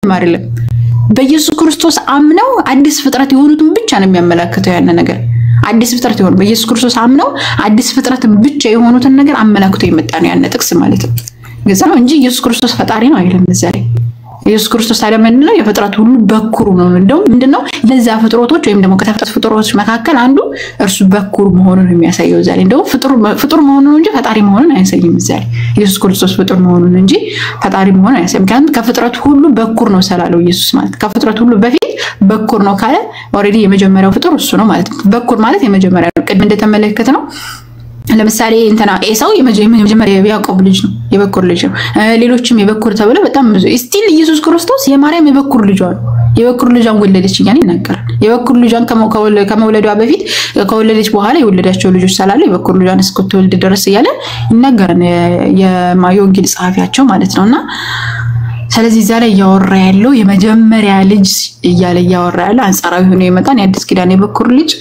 አይደለም በኢየሱስ ክርስቶስ አምነው አዲስ ፍጥረት የሆኑትን ብቻ ነው የሚያመላክተው ያን ነገር አዲስ ፍጥረት የሆኑ በኢየሱስ ክርስቶስ አምነው አዲስ ፍጥረት ብቻ የሆኑትን ነገር አመላክቶ ይመጣ ነው ያን ጥቅስ ማለት ነው ገዛው እንጂ ኢየሱስ ክርስቶስ ፈጣሪ ነው አይደለም ዘሬ ኢየሱስ ክርስቶስ ታዲያ ምንድነው የፍጥረት ሁሉ በኩሩ ነው እንደው ምንድነው ለዛ ፍጥረቶች ወይም ደግሞ ከተፈጠሩ ፍጥረቶች መካከል አንዱ እርሱ በኩሩ መሆኑን የሚያሳየው ዛሬ እንደው ፍጡር መሆኑን እንጂ ፈጣሪ መሆኑን አያሳይም ዛሬ ኢየሱስ ክርስቶስ ፍጡር መሆኑን እንጂ ፈጣሪ መሆኑን አያሳይም ምክንያቱም ከፍጥረት ሁሉ በኩር ነው ሰላለው ኢየሱስ ማለት ከፍጥረት ሁሉ በፊት በኩር ነው ካለ ኦሬዲ የመጀመሪያው ፍጡር እሱ ነው ማለት ነው በኩር ማለት የመጀመሪያው ቅድም እንደተመለከተ ነው ለምሳሌ እንትና ኤሳው የመጀመሪያ ያዕቆብ ልጅ ነው የበኩር ልጅ ነው ሌሎችም የበኩር ተብለው በጣም ስቲል ኢየሱስ ክርስቶስ የማርያም የበኩር ልጅ ነው የበኩር ልጅን ወለደች ይያኔ ይናገራል የበኩር ልጅን ከመውለዷ በፊት ከወለደች በኋላ የወለዳቸው ልጆች ስላሉ የበኩር ልጅን እስከተወልድ ድረስ ይያለ ይናገራል የወንጌል ጸሐፊያቸው ማለት ነውና ስለዚህ ዛሬ ያወራ ያለው የመጀመሪያ ልጅ እያለ ያወራ ያለው አንጻራዊ ሆኖ የመጣን የአዲስ ኪዳን የበኩር ልጅ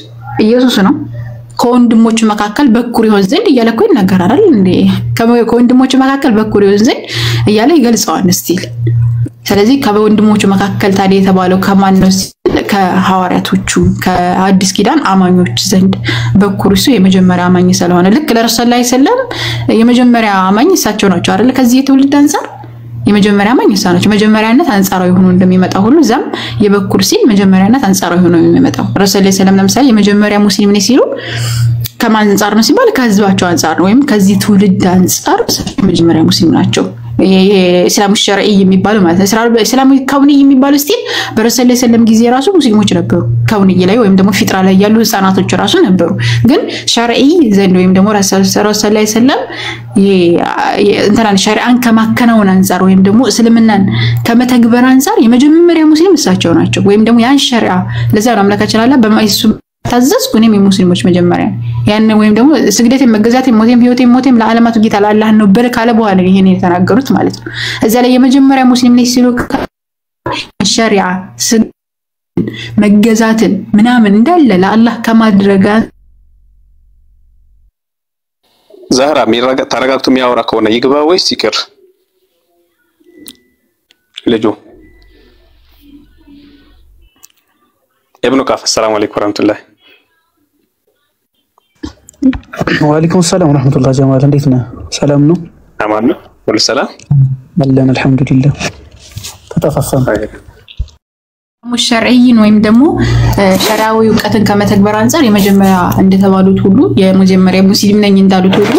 ኢየሱስ ነው ከወንድሞቹ መካከል በኩር ይሆን ዘንድ እያለኮ ይናገራል እንዴ ከወንድሞቹ መካከል በኩር ይሆን ዘንድ እያለ ይገልጻዋል ስቲል ስለዚህ ከወንድሞቹ መካከል ታዲያ የተባለው ከማን ነው ከሐዋርያቶቹ ከአዲስ ኪዳን አማኞች ዘንድ በኩር እሱ የመጀመሪያ አማኝ ስለሆነ ልክ ለረሱል ላይ ሰለም የመጀመሪያ አማኝ እሳቸው ናቸው አይደል ከዚህ የትውልድ አንፃር የመጀመሪያ አማኝ እሳቸው መጀመሪያነት አንጻራዊ ሆኖ እንደሚመጣው ሁሉ ዛም የበኩር ሲል መጀመሪያነት አንጻራዊ ሆኖ የሚመጣው ረሱል ላይ ሰለም ለምሳሌ የመጀመሪያ ሙስሊም ነው ሲሉ ከማን አንጻር ነው ሲባል ከህዝባቸው አንጻር ነው ወይም ከዚህ ትውልድ አንጻር መጀመሪያ ሙስሊም ናቸው የእስላም ሸርዒ የሚባለው ማለት ነው እስላም ከውኒ የሚባለው ስቲል በረሱል ላይ ሰለም ጊዜ ራሱ ሙስሊሞች ነበሩ ከውኒ ላይ ወይም ደግሞ ፊጥራ ላይ ያሉ ህፃናቶች ራሱ ነበሩ ግን ሸርዒ ዘንድ ወይም ደግሞ ረሱል ላይ ሰለም እንተናን ሸርዓን ከማከናወን አንፃር ወይም ደግሞ እስልምናን ከመተግበር አንፃር የመጀመሪያ ሙስሊም እሳቸው ናቸው ወይም ደግሞ ያን ሸርዓ ለዛ ነው አምላካችን አላህ በማይሱ ታዘዝኩ እኔም የሙስሊሞች መጀመሪያ ያን ወይም ደግሞ ስግደት መገዛት ሞቴም ህይወቴም ሞቴም ለዓለማቱ ጌታ ለአላህ ነው በረካለ በኋላ ይሄን የተናገሩት ማለት ነው እዛ ላይ የመጀመሪያ ሙስሊም ነኝ ሲሉ ሸሪዓ መገዛትን ምናምን እንዳለ ለአላህ ከማድረጋ ዛህራ ተረጋግቶ የሚያወራ ከሆነ ይግባ ወይስ ይቅር ልጁ ابن كاف السلام عليكم ورحمه الله وعليكم السلام ورحمه الله جمال እንዴት ነህ ሰላም ነው አማን ነው ሁሉ ሰላም አለን አልহামዱሊላህ ተጠፋፋን ሙሸርዒን ወይም ደግሞ ሸራዊ ዕውቀትን ከመተግበር አንፃር የመጀመሪያ እንደተባሉት ሁሉ የመጀመሪያ ሙስሊም ነኝ እንዳሉት ሁሉ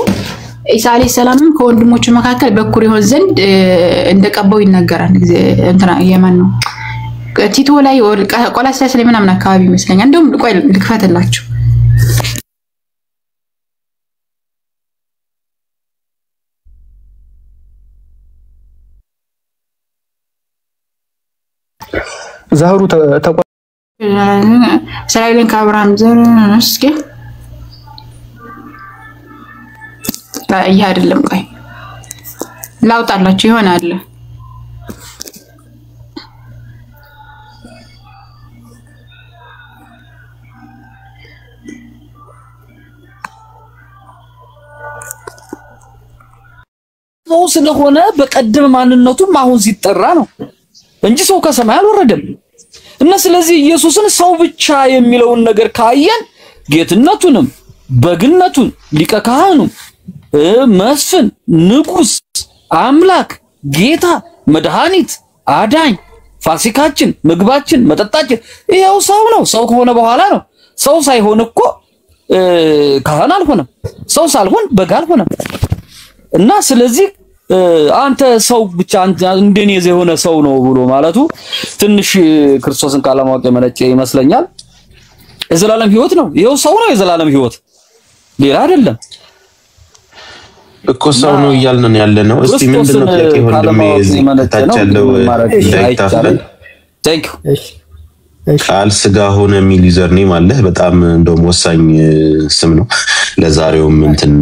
ኢሳ አለይሂ ሰላምም ከወንድሞቹ መካከል በኩር ይሆን ዘንድ እንደቀባው ይናገራል እንትና የማን ነው ቲቶ ላይ ቆላስይስ ላይ ምናምን አካባቢ ይመስለኛል እንደውም ቆይ ልክፈትላችሁ ዛህሩ እስራኤልን ከአብርሃም ዘር እስኪ ይሄ አይደለም ቆይ ላውጣላችሁ ይሆናል ሰው ስለሆነ በቀደም ማንነቱም አሁን ሲጠራ ነው እንጂ ሰው ከሰማይ አልወረደም እና ስለዚህ ኢየሱስን ሰው ብቻ የሚለውን ነገር ካየን ጌትነቱንም በግነቱን ሊቀ ካህኑ መስፍን ንጉስ አምላክ ጌታ መድኃኒት አዳኝ ፋሲካችን ምግባችን መጠጣችን ይሄው ሰው ነው ሰው ከሆነ በኋላ ነው ሰው ሳይሆን እኮ ካህን አልሆነም ሰው ሳልሆን በግ አልሆነም እና ስለዚህ አንተ ሰው ብቻ እንደኔ የሆነ ሰው ነው ብሎ ማለቱ ትንሽ ክርስቶስን ካለማወቅ የመነጨ ይመስለኛል የዘላለም ህይወት ነው ይሄው ሰው ነው የዘላለም ህይወት ሌላ አይደለም እኮ ሰው ነው እያልን ያለነው እስቲ ምንድነው ጥያቄ ወንድሜ እዚህ ታቻለው እንዳይታፈል ታንክ ዩ ቃል ስጋ ሆነ የሚል ዩዘር ኔም አለ በጣም እንደውም ወሳኝ ስም ነው ለዛሬውም እንትን